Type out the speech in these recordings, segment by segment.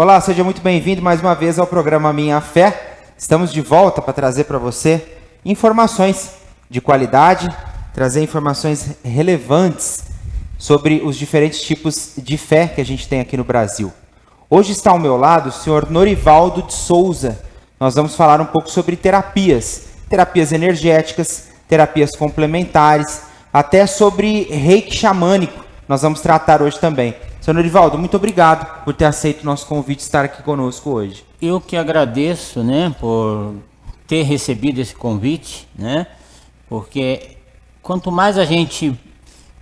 Olá, seja muito bem-vindo mais uma vez ao programa Minha Fé. Estamos de volta para trazer para você informações de qualidade, trazer informações relevantes sobre os diferentes tipos de fé que a gente tem aqui no Brasil. Hoje está ao meu lado o senhor Norivaldo de Souza. Nós vamos falar um pouco sobre terapias energéticas, terapias complementares, até sobre reiki xamânico. Nós vamos tratar hoje também. Senhor Norivaldo, muito obrigado por ter aceito o nosso convite e estar aqui conosco hoje. Eu que agradeço, por ter recebido esse convite, porque quanto mais a gente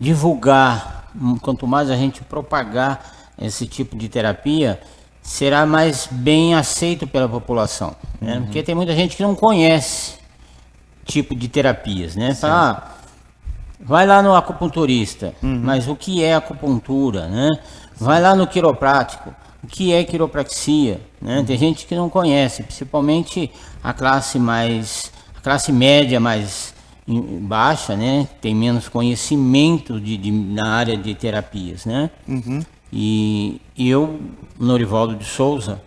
divulgar, quanto mais a gente propagar esse tipo de terapia, será mais bem aceito pela população, Porque tem muita gente que não conhece tipo de terapias, Fala, vai lá no acupunturista, mas o que é acupuntura, Vai lá no quiroprático, o que é quiropraxia, Tem gente que não conhece, principalmente a classe média mais baixa, Tem menos conhecimento na área de terapias, E eu, Norivaldo de Souza,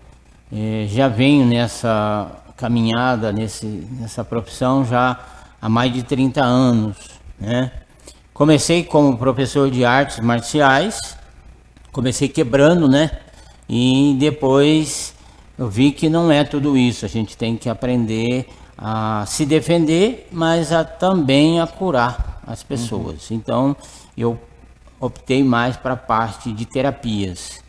já venho nessa caminhada, nessa profissão já há mais de 30 anos, Comecei como professor de artes marciais, comecei quebrando, E depois eu vi que não é tudo isso, a gente tem que aprender a se defender, mas também a curar as pessoas. Então eu optei mais para a parte de terapias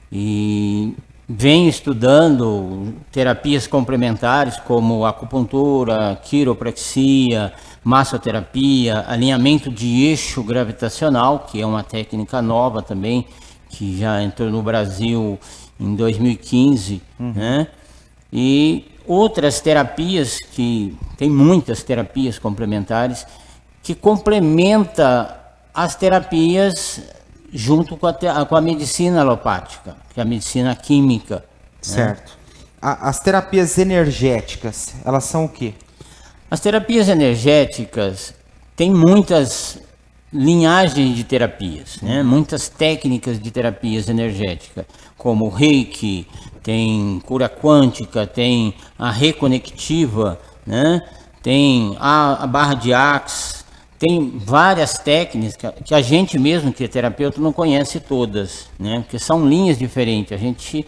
e venho estudando terapias complementares como acupuntura, quiropraxia, massoterapia, alinhamento de eixo gravitacional, que é uma técnica nova também, que já entrou no Brasil em 2015, E outras terapias, que tem muitas terapias complementares, que complementa as terapias junto com a medicina alopática, que é a medicina química. Certo. As terapias energéticas, elas são o quê? As terapias energéticas têm muitas linhagens de terapias, Muitas técnicas de terapias energéticas, como o reiki, tem cura quântica, tem a reconectiva, Tem a barra de Axe, tem várias técnicas que a gente mesmo, que é terapeuta, não conhece todas, Porque são linhas diferentes. A gente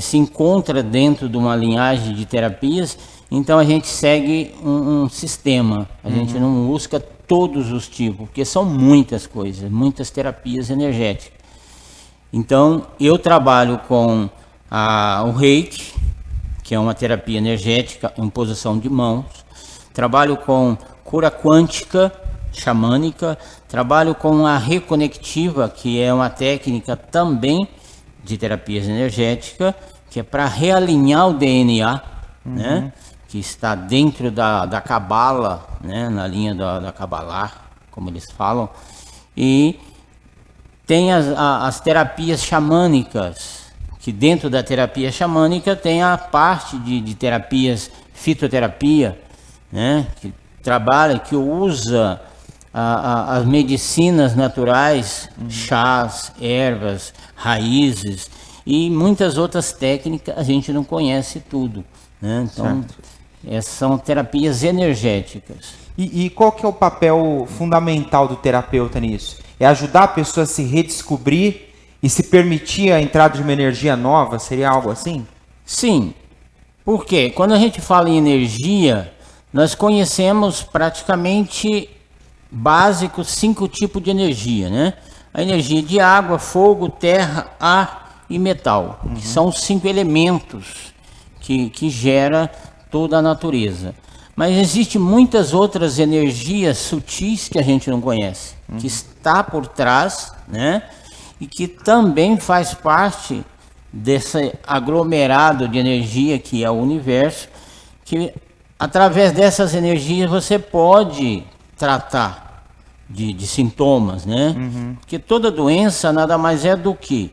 se encontra dentro de uma linhagem de terapias, então a gente segue um sistema. A gente não busca todos os tipos, porque são muitas coisas, muitas terapias energéticas. Então eu trabalho com o reiki, que é uma terapia energética em posição de mãos. Trabalho com cura quântica, xamânica. Trabalho com a reconectiva, que é uma técnica também de terapias energéticas, que é para realinhar o DNA, que está dentro da Cabala, na linha da Cabalá, como eles falam. E tem as terapias xamânicas, que dentro da terapia xamânica tem a parte de terapias fitoterapia, que usa as medicinas naturais, chás, ervas, raízes e muitas outras técnicas. A gente não conhece tudo, Então essas são terapias energéticas. E qual que é o papel fundamental do terapeuta nisso? É ajudar a pessoa a se redescobrir e se permitir a entrada de uma energia nova? Seria algo assim? Sim, porque quando a gente fala em energia, nós conhecemos praticamente básicos 5 tipos de energia, A energia de água, fogo, terra, ar e metal, que são os 5 elementos que gera toda a natureza. Mas existem muitas outras energias sutis que a gente não conhece, que está por trás, E que também faz parte desse aglomerado de energia que é o universo, que através dessas energias você pode tratar de sintomas, Porque toda doença nada mais é do que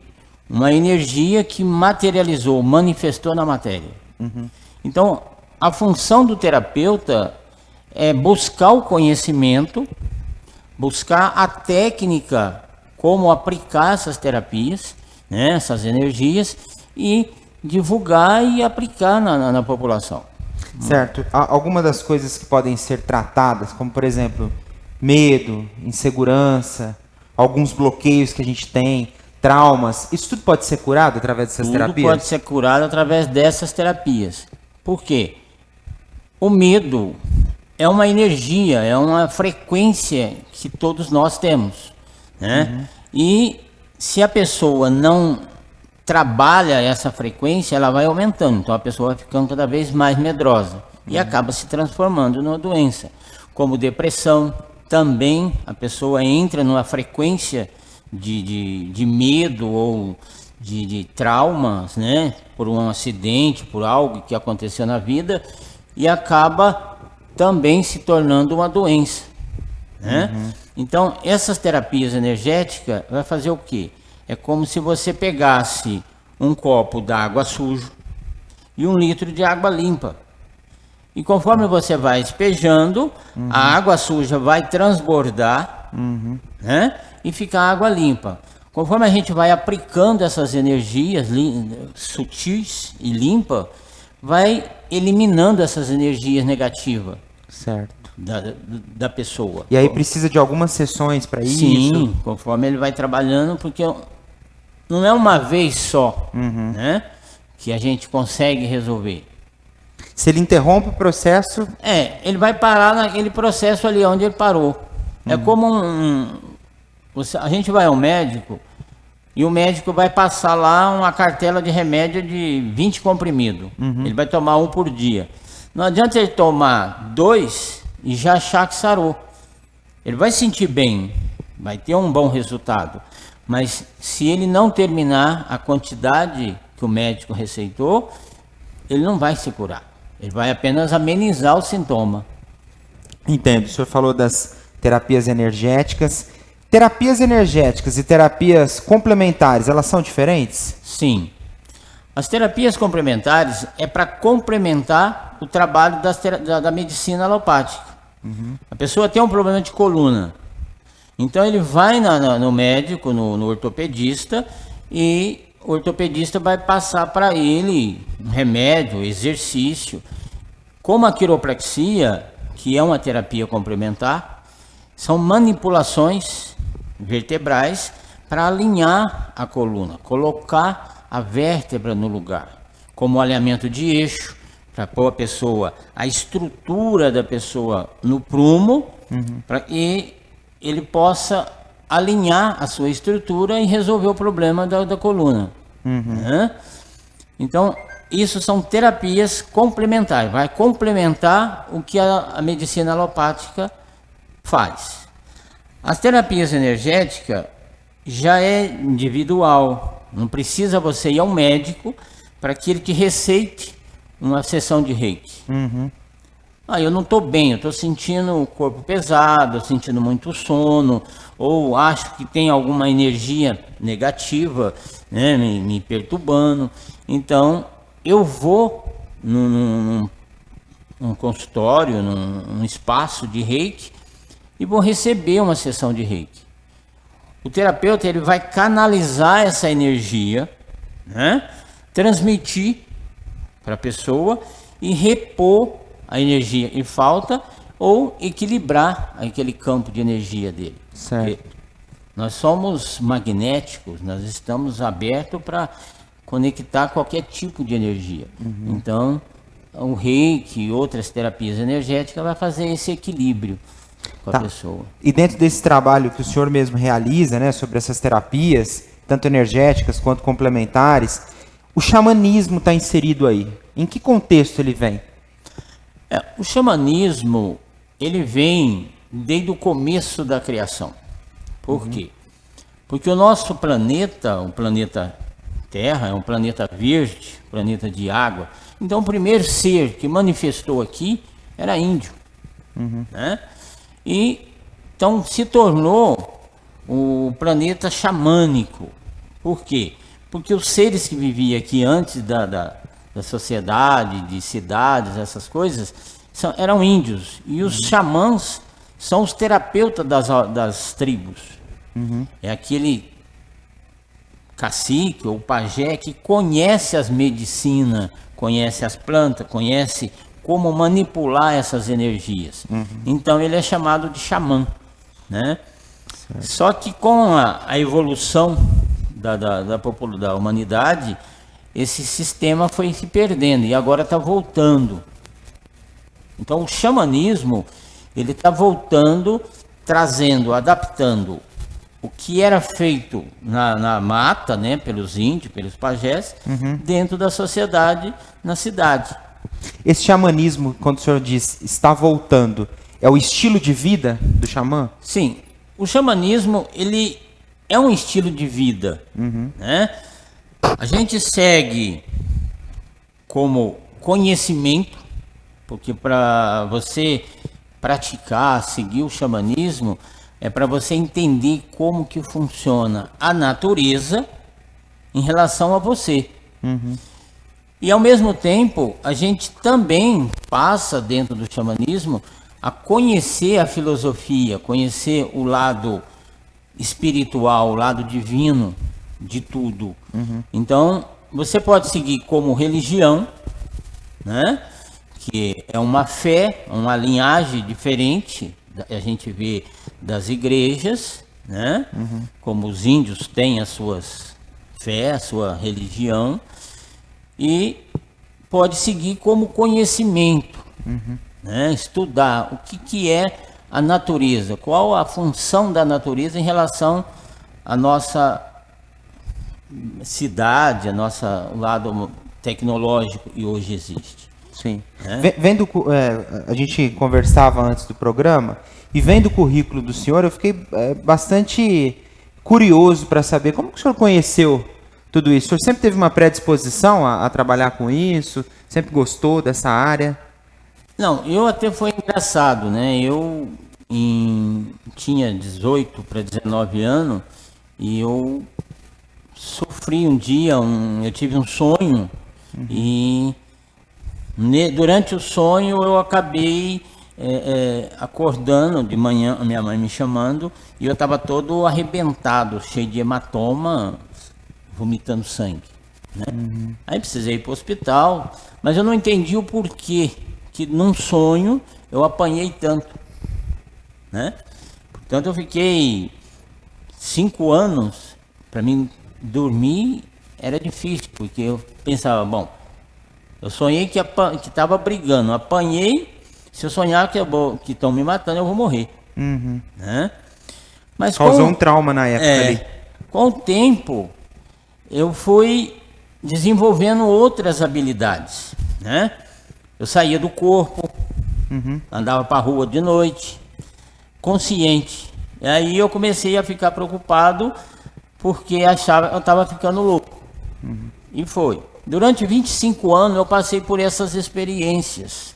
uma energia que materializou, manifestou na matéria. Então, a função do terapeuta é buscar o conhecimento, buscar a técnica, como aplicar essas terapias, essas energias, e divulgar e aplicar na população. Certo. Algumas das coisas que podem ser tratadas, como por exemplo, medo, insegurança, alguns bloqueios que a gente tem, traumas, isso tudo pode ser curado através dessas terapias? Tudo pode ser curado através dessas terapias. Por quê? O medo é uma energia, é uma frequência que todos nós temos, né? E se a pessoa não trabalha essa frequência, ela vai aumentando. Então a pessoa vai ficando cada vez mais medrosa e acaba se transformando numa doença. Como depressão, também a pessoa entra numa frequência de medo ou de traumas, né? Por um acidente, por algo que aconteceu na vida, e acaba também se tornando uma doença, né? Então, essas terapias energéticas vai fazer o quê? É como se você pegasse um copo d'água sujo e 1 litro de água limpa. E conforme você vai espejando, a água suja vai transbordar, né? E fica a água limpa. Conforme a gente vai aplicando essas energias sutis e limpas, vai eliminando essas energias negativas. Certo. Da pessoa. E aí precisa de algumas sessões para isso? Sim, conforme ele vai trabalhando, porque não é uma vez só, né, que a gente consegue resolver. Se ele interrompe o processo... Ele vai parar naquele processo ali onde ele parou. É como a gente vai ao médico e o médico vai passar lá uma cartela de remédio de 20 comprimidos. Ele vai tomar 1 por dia. Não adianta ele tomar 2 e já achar que sarou. Ele vai sentir bem, vai ter um bom resultado. Mas se ele não terminar a quantidade que o médico receitou, ele não vai se curar. Ele vai apenas amenizar o sintoma. Entendo. O senhor falou das terapias energéticas. Terapias energéticas e terapias complementares, elas são diferentes? Sim. As terapias complementares é para complementar o trabalho da medicina alopática. A pessoa tem um problema de coluna. Então ele vai no médico, no ortopedista, e o ortopedista vai passar para ele um remédio, exercício. Como a quiropraxia, que é uma terapia complementar, são manipulações vertebrais para alinhar a coluna, colocar a vértebra no lugar, como alinhamento de eixo, para pôr a estrutura da pessoa no prumo, para que ele possa alinhar a sua estrutura e resolver o problema da coluna. Né? Então, isso são terapias complementares, vai complementar o que a medicina alopática faz. As terapias energéticas já é individual, não precisa você ir ao médico para que ele te receite uma sessão de reiki. Eu não estou bem, eu estou sentindo o corpo pesado, sentindo muito sono, ou acho que tem alguma energia negativa, né, me perturbando. Então, eu vou num consultório, num espaço de reiki, e vou receber uma sessão de reiki. O terapeuta ele vai canalizar essa energia, né, transmitir para a pessoa e repor a energia em falta ou equilibrar aquele campo de energia dele. Certo. Porque nós somos magnéticos, nós estamos abertos para conectar qualquer tipo de energia. Então, o reiki e outras terapias energéticas vai fazer esse equilíbrio com a pessoa. E dentro desse trabalho que o senhor mesmo realiza, né, sobre essas terapias, tanto energéticas quanto complementares, o xamanismo está inserido aí. Em que contexto ele vem? O xamanismo, ele vem desde o começo da criação. Por quê? Porque o nosso planeta, o planeta Terra, é um planeta verde, planeta de água. Então o primeiro ser que manifestou aqui era índio. Né? E então se tornou o planeta xamânico. Por quê? Porque os seres que viviam aqui antes da sociedade, de cidades, essas coisas, eram índios. E os xamãs são os terapeutas das tribos. É aquele cacique ou pajé que conhece as medicinas, conhece as plantas, conhece como manipular essas energias. Então ele é chamado de xamã, né? Só que com a evolução da humanidade, esse sistema foi se perdendo e agora está voltando. Então o xamanismo, ele está voltando, trazendo, adaptando o que era feito na mata, né, pelos índios, pelos pajés, dentro da sociedade, na cidade. Esse xamanismo, quando o senhor diz está voltando, é o estilo de vida do xamã? Sim, o xamanismo, ele é um estilo de vida, né? A gente segue como conhecimento, porque para você praticar, seguir o xamanismo, é para você entender como que funciona a natureza em relação a você. E ao mesmo tempo, a gente também passa dentro do xamanismo a conhecer a filosofia, conhecer o lado espiritual, o lado divino de tudo. Então, você pode seguir como religião, né? Que é uma fé, uma linhagem diferente, a gente vê das igrejas, né? Como os índios têm as suas fé, a sua religião, e pode seguir como conhecimento, né? Estudar o que é a natureza, qual a função da natureza em relação à nossa cidade, a nossa lado tecnológico que hoje existe. Sim. Vendo, a gente conversava antes do programa, e vendo o currículo do senhor, eu fiquei bastante curioso para saber como que o senhor conheceu tudo isso. O senhor sempre teve uma predisposição a trabalhar com isso? Sempre gostou dessa área? Não, eu até foi engraçado, né? Eu tinha 18 para 19 anos e eu sofri um dia, eu tive um sonho e durante o sonho eu acabei acordando de manhã, a minha mãe me chamando, e eu estava todo arrebentado, cheio de hematoma, vomitando sangue, né? Aí precisei ir para o hospital, mas eu não entendi o porquê que num sonho eu apanhei tanto, né? Portanto, eu fiquei 5 anos, para mim dormir era difícil, porque eu pensava, bom, eu sonhei que estava brigando, apanhei, se eu sonhar que estão me matando, eu vou morrer. Né? Mas causou um trauma na época ali. Com o tempo, eu fui desenvolvendo outras habilidades, né? Eu saía do corpo, andava para a rua de noite, consciente. E aí eu comecei a ficar preocupado porque achava que eu estava ficando louco. E foi. Durante 25 anos eu passei por essas experiências,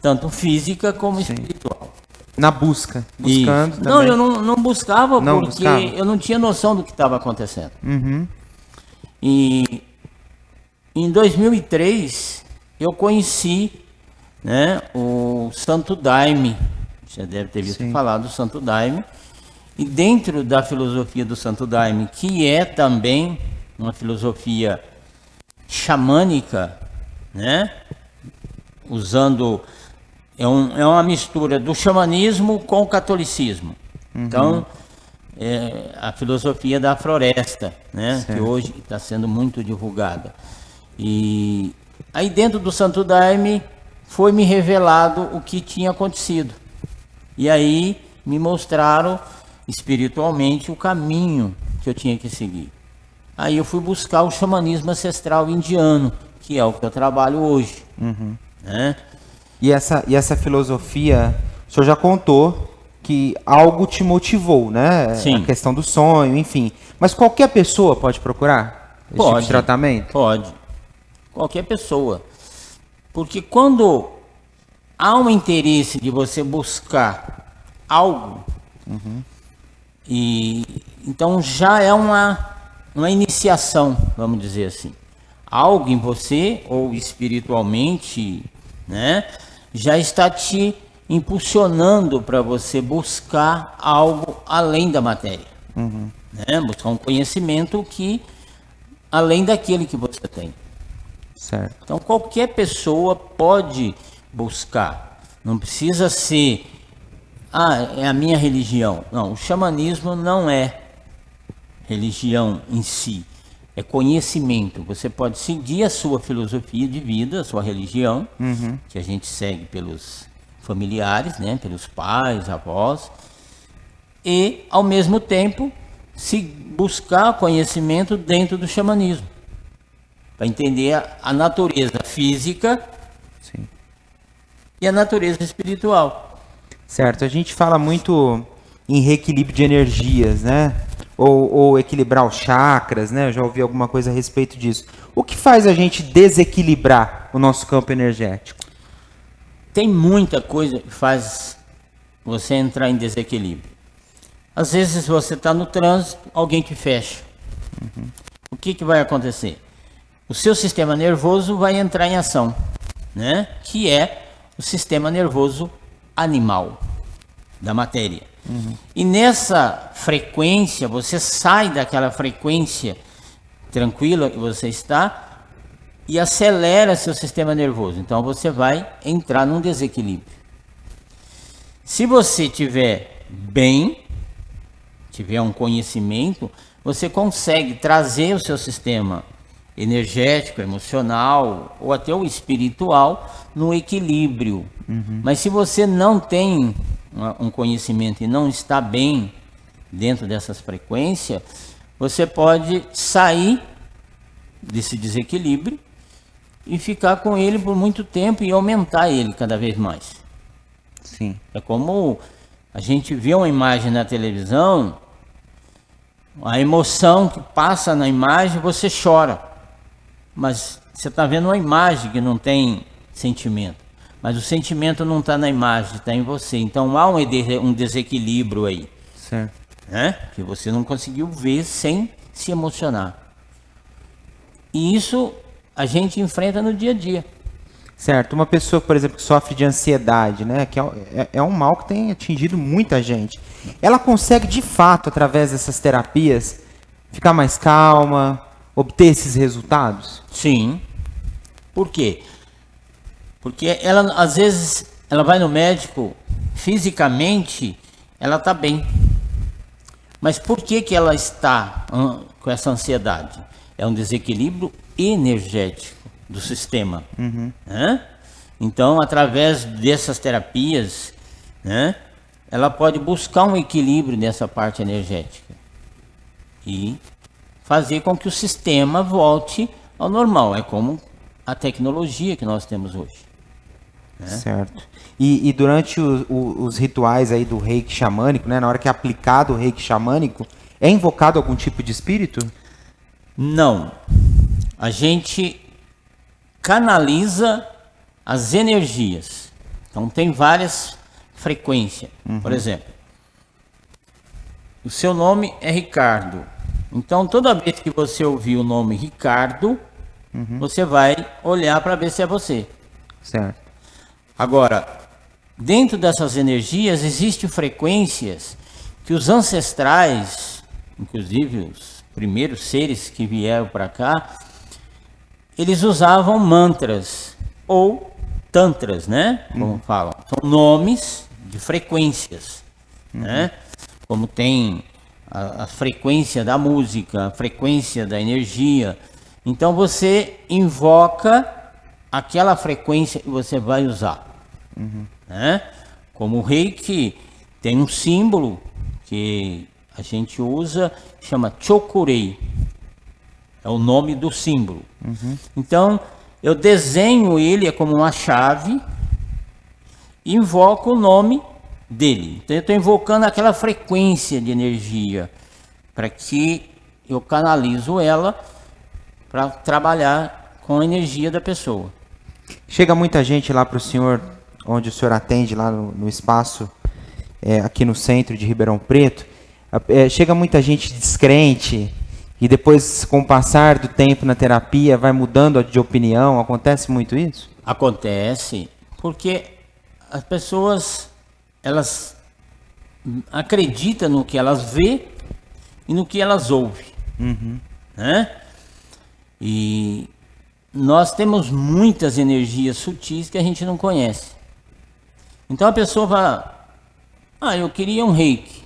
tanto física como espiritual. Na buscando também. Não, eu não buscava porque eu não tinha noção do que estava acontecendo. E em 2003 eu conheci, né, o Santo Daime. Você deve ter visto falar do Santo Daime. E dentro da filosofia do Santo Daime, que é também uma filosofia xamânica, né? Usando é uma mistura do xamanismo com o catolicismo. Então a filosofia da floresta, né? Que hoje está sendo muito divulgada. E aí dentro do Santo Daime foi me revelado o que tinha acontecido. E aí me mostraram espiritualmente o caminho que eu tinha que seguir. Aí eu fui buscar o xamanismo ancestral indiano, que é o que eu trabalho hoje. Né? E essa filosofia, o senhor já contou que algo te motivou, né? Sim. A questão do sonho, enfim. Mas qualquer pessoa pode procurar esse tipo de tratamento? Pode. Qualquer pessoa. Porque quando há um interesse de você buscar algo, então já é uma iniciação, vamos dizer assim. Algo em você, ou espiritualmente, né, já está te impulsionando para você buscar algo além da matéria. Né? Buscar um conhecimento que além daquele que você tem. Certo. Então qualquer pessoa pode buscar. Não precisa ser, é a minha religião. Não, o xamanismo não é religião em si. É conhecimento. Você pode seguir a sua filosofia de vida, a sua religião, que a gente segue pelos familiares, né, pelos pais, avós, e ao mesmo tempo se buscar conhecimento dentro do xamanismo, para entender a natureza física. Sim. E a natureza espiritual. Certo. A gente fala muito em reequilíbrio de energias, né? Ou equilibrar os chakras, né? Eu já ouvi alguma coisa a respeito disso. O que faz a gente desequilibrar o nosso campo energético? Tem muita coisa que faz você entrar em desequilíbrio. Às vezes você está no trânsito, alguém te fecha. O que vai acontecer? O seu sistema nervoso vai entrar em ação, né? Que é o sistema nervoso animal da matéria. E nessa frequência, você sai daquela frequência tranquila que você está e acelera seu sistema nervoso. Então você vai entrar num desequilíbrio. Se você tiver bem, tiver um conhecimento, você consegue trazer o seu sistema energético, emocional ou até o espiritual no equilíbrio. Mas se você não tem um conhecimento e não está bem dentro dessas frequências, você pode sair desse desequilíbrio e ficar com ele por muito tempo e aumentar ele cada vez mais. Sim. É como a gente vê uma imagem na televisão, a emoção que passa na imagem, você chora. Mas você está vendo uma imagem que não tem sentimento. Mas o sentimento não está na imagem, está em você. Então há um desequilíbrio aí. Certo. Né? Que você não conseguiu ver sem se emocionar. E isso a gente enfrenta no dia a dia. Certo. Uma pessoa, por exemplo, que sofre de ansiedade, né? Que é um mal que tem atingido muita gente. Ela consegue, de fato, através dessas terapias, ficar mais calma, obter esses resultados? Sim. Por quê? Porque ela, às vezes, ela vai no médico, fisicamente, ela está bem. Mas por que ela está com essa ansiedade? É um desequilíbrio energético do sistema. Né? Então, através dessas terapias, né, ela pode buscar um equilíbrio nessa parte energética e fazer com que o sistema volte ao normal. É como a tecnologia que nós temos hoje. Né? Certo. E durante os rituais aí do reiki xamânico, né, na hora que é aplicado o reiki xamânico, é invocado algum tipo de espírito? Não. A gente canaliza as energias. Então tem várias frequências. Por exemplo, o seu nome é Ricardo. Então toda vez que você ouvir o nome Ricardo, você vai olhar para ver se é você. Certo. Agora, dentro dessas energias existem frequências que os ancestrais, inclusive os primeiros seres que vieram para cá, eles usavam mantras ou tantras, né? Como falam. São nomes de frequências, né? Como tem a frequência da música, a frequência da energia. Então você invoca aquela frequência que você vai usar. Né? Como o reiki tem um símbolo que a gente usa, chama Chokurei. É o nome do símbolo. Então, eu desenho ele como uma chave e invoco o nome dele. Então, eu estou invocando aquela frequência de energia para que eu canalizo ela para trabalhar com a energia da pessoa. Chega muita gente lá para o senhor, onde o senhor atende lá no espaço, aqui no centro de Ribeirão Preto. Chega muita gente descrente e depois, com o passar do tempo na terapia, vai mudando de opinião. Acontece muito isso? Acontece porque as pessoas, elas acreditam no que elas vê e no que elas ouvem. Né? E nós temos muitas energias sutis que a gente não conhece. Então a pessoa vai, eu queria um reiki.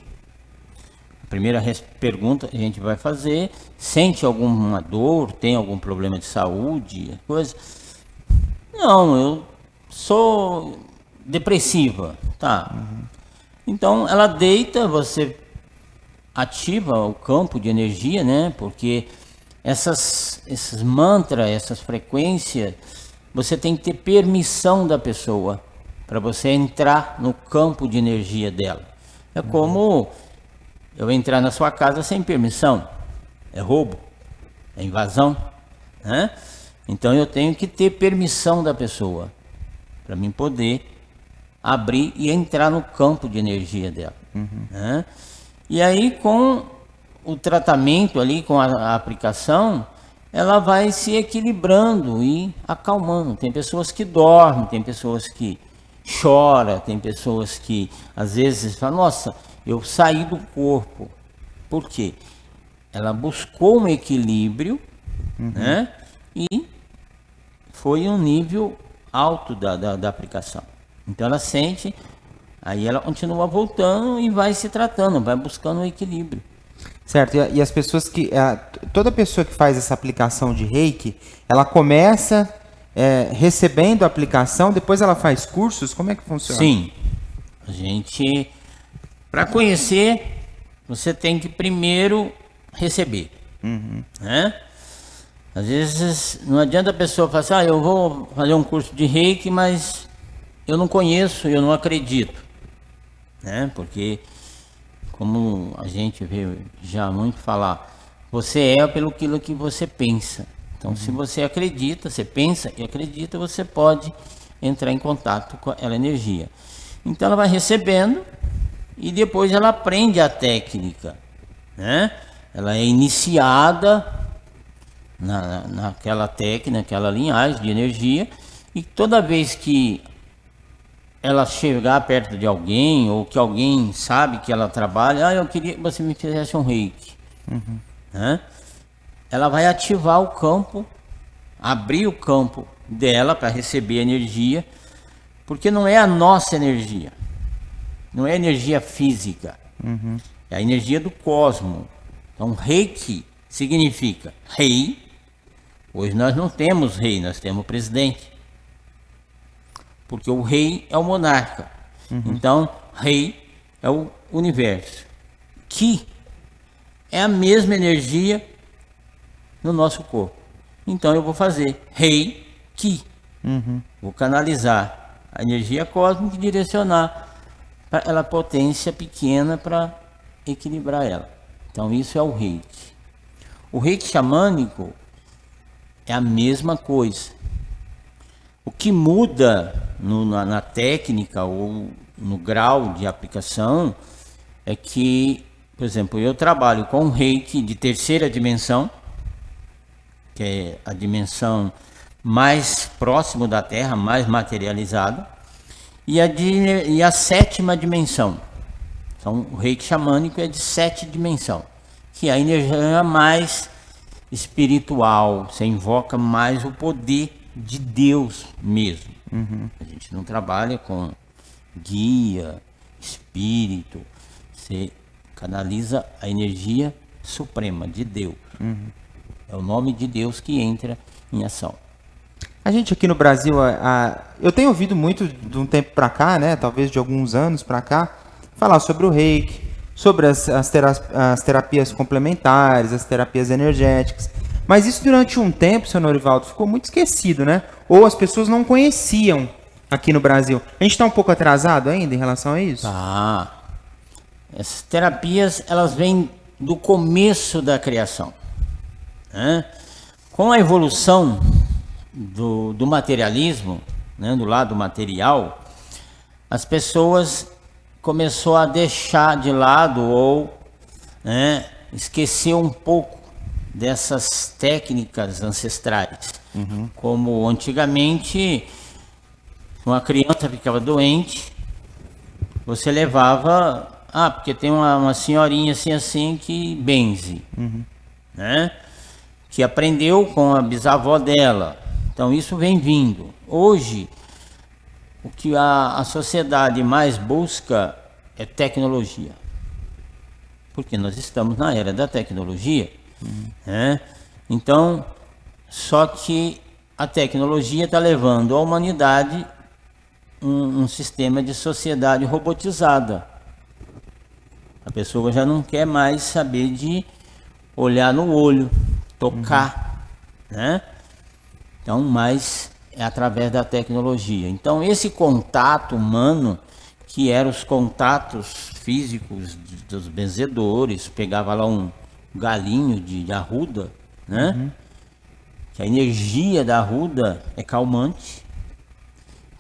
A primeira pergunta que a gente vai fazer, sente alguma dor, tem algum problema de saúde, coisa? Não, eu sou depressiva, tá. Então ela deita, você ativa o campo de energia, né? Porque esses mantras, essas frequências, você tem que ter permissão da pessoa para você entrar no campo de energia dela. É como eu entrar na sua casa sem permissão. É roubo, é invasão, né? Então eu tenho que ter permissão da pessoa para mim poder abrir e entrar no campo de energia dela, né? E aí com o tratamento ali, com a aplicação, ela vai se equilibrando e acalmando. Tem pessoas que dormem, tem pessoas que choram, tem pessoas que às vezes falam, nossa, eu saí do corpo. Por quê? Ela buscou um equilíbrio, né? E foi um nível alto da aplicação. Então ela sente, aí ela continua voltando e vai se tratando, vai buscando um equilíbrio. Certo, e as pessoas toda pessoa que faz essa aplicação de reiki, ela começa recebendo a aplicação, depois ela faz cursos, como é que funciona? Sim, a gente, para conhecer, você tem que primeiro receber, né? Às vezes não adianta a pessoa falar assim, eu vou fazer um curso de reiki, mas eu não conheço, eu não acredito, né? Porque como a gente vê já muito falar, você é pelo aquilo que você pensa. Então, se você acredita, você pensa e acredita, você pode entrar em contato com aquela energia. Então, ela vai recebendo e depois ela aprende a técnica, né? Ela é iniciada naquela técnica, naquela linhagem de energia, e toda vez que ela chegar perto de alguém, ou que alguém sabe que ela trabalha, eu queria que você me fizesse um reiki, né? Ela vai ativar o campo, abrir o campo dela para receber energia, porque não é a nossa energia, não é energia física, é a energia do cosmos. Então reiki significa rei. Hoje nós não temos rei, nós temos presidente, porque o rei é o monarca. Então, rei é o universo. Ki é a mesma energia no nosso corpo. Então, eu vou fazer rei Ki. Vou canalizar a energia cósmica e direcionar para ela potência pequena para equilibrar ela. Então, isso é o reiki. O reiki xamânico é a mesma coisa. O que muda na técnica ou no grau de aplicação é que, por exemplo, eu trabalho com um reiki de terceira dimensão, que é a dimensão mais próxima da Terra, mais materializada, e a sétima dimensão. Então, o reiki xamânico é de 7 dimensões, que é a energia mais espiritual, você invoca mais o poder de Deus mesmo. A gente não trabalha com guia, espírito, você canaliza a energia suprema de Deus. É o nome de Deus que entra em ação. A gente aqui no Brasil, eu tenho ouvido muito de um tempo para cá, né, talvez de alguns anos para cá, falar sobre o reiki, sobre as terapias complementares, as terapias energéticas. Mas isso durante um tempo, seu Norivaldo, ficou muito esquecido, né? Ou as pessoas não conheciam aqui no Brasil. A gente está um pouco atrasado ainda em relação a isso? Tá. Essas terapias, elas vêm do começo da criação, né? Com a evolução do materialismo, né, do lado material, as pessoas começou a deixar de lado ou, né, esquecer um pouco dessas técnicas ancestrais. Como antigamente uma criança ficava doente, você levava, porque tem uma senhorinha assim que benze, né? que aprendeu com a bisavó dela. Então isso vem vindo. Hoje, o que a sociedade mais busca é tecnologia. Porque nós estamos na era da tecnologia. Né? Então, só que a tecnologia está levando a humanidade um sistema de sociedade robotizada. A pessoa já não quer mais saber de olhar no olho, tocar, né? Então, mais é através da tecnologia. Então, esse contato humano, que eram os contatos físicos dos benzedores, pegava lá um galinho de arruda, né? Que a energia da arruda é calmante.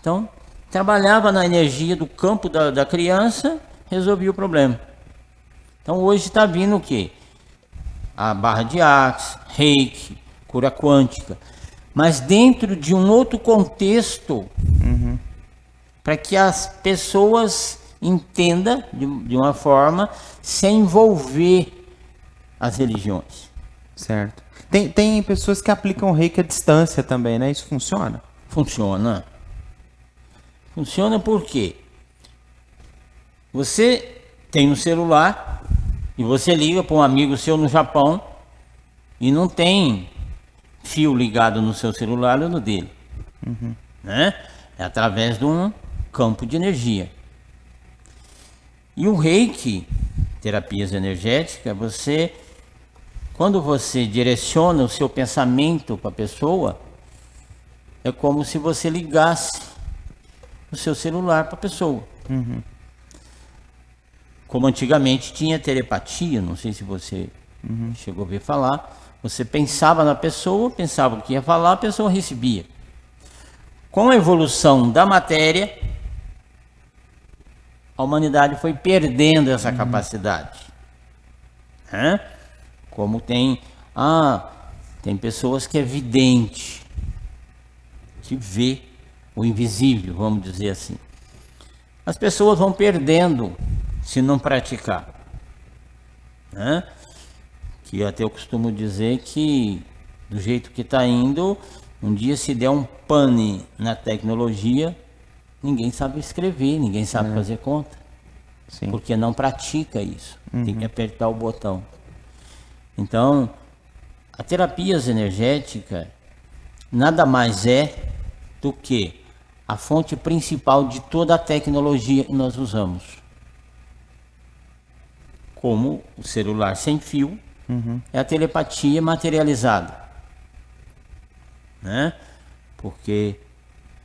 Então, trabalhava na energia do campo da criança, resolvia o problema. Então, hoje está vindo o quê? A barra de Axis, Reiki, cura quântica, mas dentro de um outro contexto, para que as pessoas entendam de uma forma sem envolver as religiões. Certo. Tem pessoas que aplicam reiki à distância também, né? Isso funciona? Funciona. Funciona por quê? Você tem um celular e você liga para um amigo seu no Japão e não tem fio ligado no seu celular ou no dele. Né? É através de um campo de energia. E o Reiki, terapias energéticas, quando você direciona o seu pensamento para a pessoa, é como se você ligasse o seu celular para a pessoa. Como antigamente tinha telepatia, não sei se você chegou a ouvir falar. Você pensava na pessoa, pensava o que ia falar, a pessoa recebia. Com a evolução da matéria, a humanidade foi perdendo essa capacidade. Né? Como tem pessoas que é vidente, que vê o invisível, vamos dizer assim. As pessoas vão perdendo se não praticar. Né? Que até eu costumo dizer que, do jeito que está indo, um dia se der um pane na tecnologia, ninguém sabe escrever, ninguém sabe fazer conta. Sim. Porque não pratica isso. Tem que apertar o botão. Então, a terapias energética nada mais é do que a fonte principal de toda a tecnologia que nós usamos. Como o celular sem fio, é a telepatia materializada. Né? Porque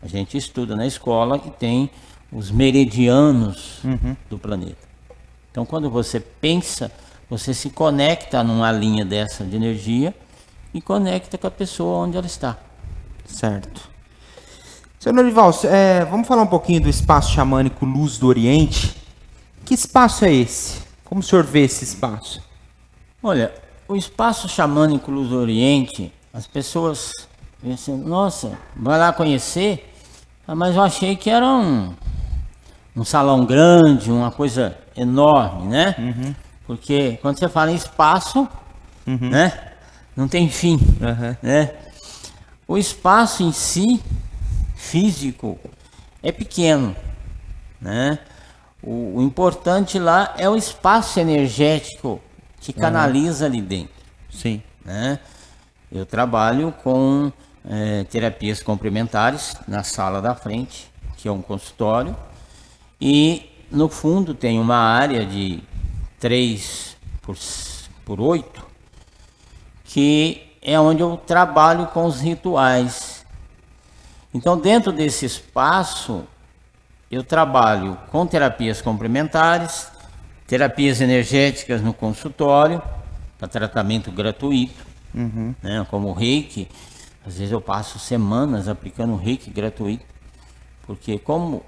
a gente estuda na escola que tem os meridianos do planeta. Então, quando você pensa, você se conecta numa linha dessa de energia e conecta com a pessoa onde ela está. Certo. Seu Norival, vamos falar um pouquinho do espaço xamânico Luz do Oriente. Que espaço é esse? Como o senhor vê esse espaço? Olha, o espaço xamânico Luz do Oriente, as pessoas pensam, nossa, vai lá conhecer, mas eu achei que era um salão grande, uma coisa enorme, né? Porque quando você fala em espaço, né, não tem fim, né? O espaço em si, físico, é pequeno, né? O importante lá é o espaço energético que canaliza ali dentro. Sim. Né? Eu trabalho com terapias complementares na sala da frente, que é um consultório, e no fundo tem uma área de 3 por 8, que é onde eu trabalho com os rituais. Então, dentro desse espaço, eu trabalho com terapias complementares, terapias energéticas no consultório, para tratamento gratuito, né, como o Reiki. Às vezes eu passo semanas aplicando Reiki gratuito, porque como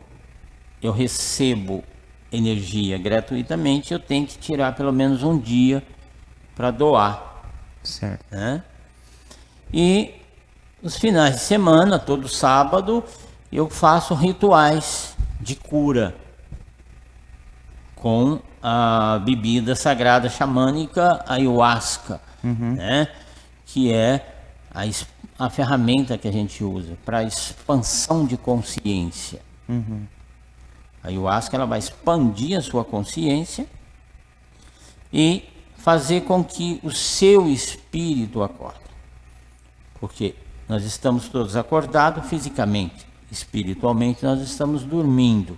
eu recebo energia gratuitamente, eu tenho que tirar pelo menos um dia para doar. Certo. Né? E nos finais de semana, todo sábado, eu faço rituais de cura com a bebida sagrada xamânica ayahuasca, né? que é a ferramenta que a gente usa para expansão de consciência. A ayahuasca ela vai expandir a sua consciência e fazer com que o seu espírito acorde. Porque nós estamos todos acordados fisicamente, espiritualmente nós estamos dormindo.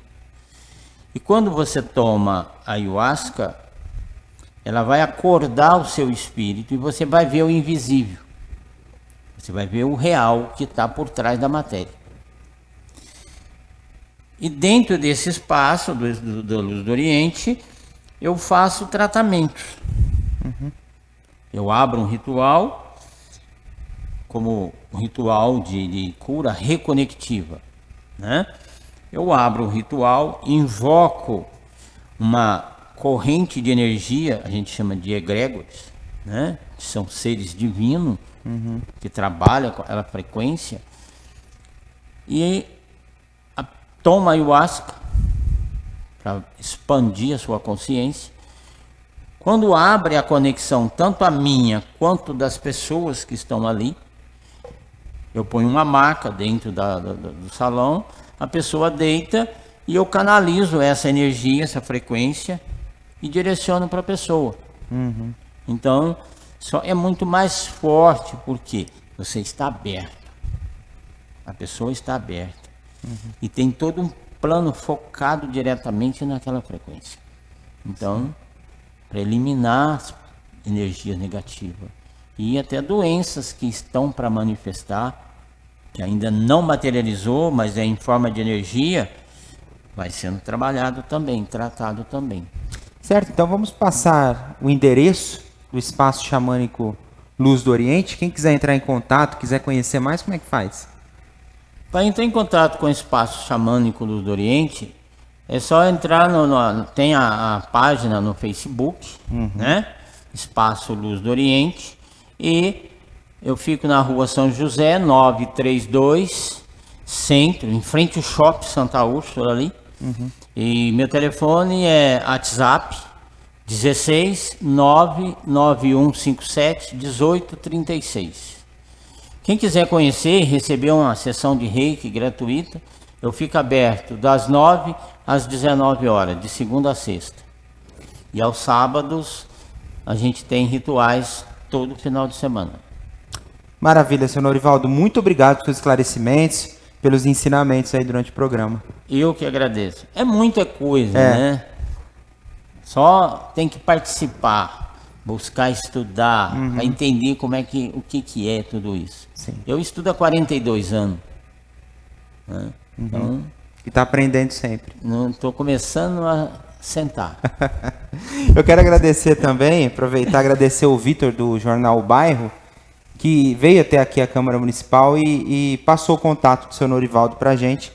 E quando você toma a ayahuasca, ela vai acordar o seu espírito e você vai ver o invisível. Você vai ver o real que está por trás da matéria. E dentro desse espaço da Luz do Oriente, eu faço tratamentos. Eu abro um ritual, como um ritual de cura reconectiva, né? Eu abro o ritual, invoco uma corrente de energia, a gente chama de egrégores, né? Que são seres divinos que trabalham com aquela frequência, e toma ayahuasca para expandir a sua consciência. Quando abre a conexão, tanto a minha quanto das pessoas que estão ali, eu ponho uma maca dentro do salão, a pessoa deita e eu canalizo essa energia, essa frequência e direciono para a pessoa. Então, só é muito mais forte porque você está aberto. A pessoa está aberta. E tem todo um plano focado diretamente naquela frequência. Então, para eliminar as energias negativas e até doenças que estão para manifestar, que ainda não materializou, mas é em forma de energia, vai sendo trabalhado também, tratado também. Certo, então vamos passar o endereço do Espaço Xamânico Luz do Oriente. Quem quiser entrar em contato, quiser conhecer mais, como é que faz? Para entrar em contato com o Espaço Xamânico Luz do Oriente, é só entrar tem a página no Facebook, né? Espaço Luz do Oriente, e eu fico na rua São José, 932, centro, em frente ao Shopping Santa Úrsula ali. E meu telefone é WhatsApp 16 99157 1836. Quem quiser conhecer e receber uma sessão de reiki gratuita, eu fico aberto das 9 às 19 horas, de segunda a sexta. E aos sábados a gente tem rituais todo final de semana. Maravilha, senhor Norivaldo. Muito obrigado pelos esclarecimentos, pelos ensinamentos aí durante o programa. Eu que agradeço. É muita coisa, né? Só tem que participar, buscar estudar, para entender o que é tudo isso. Sim. Eu estudo há 42 anos. Né? Então, E está aprendendo sempre. não estou começando a sentar. Eu quero agradecer também, aproveitar e agradecer o Vitor do Jornal O Bairro, que veio até aqui à Câmara Municipal e passou o contato do seu Norivaldo para a gente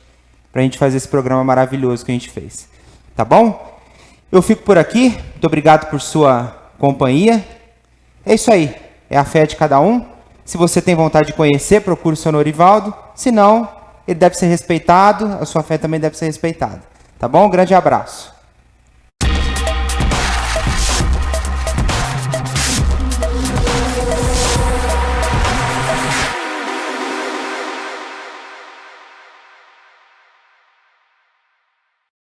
fazer esse programa maravilhoso que a gente fez. Tá bom? Eu fico por aqui. Muito obrigado por sua companhia. É isso aí. É a fé de cada um. Se você tem vontade de conhecer, procure o seu Norivaldo. Se não, ele deve ser respeitado. A sua fé também deve ser respeitada. Tá bom? Um grande abraço.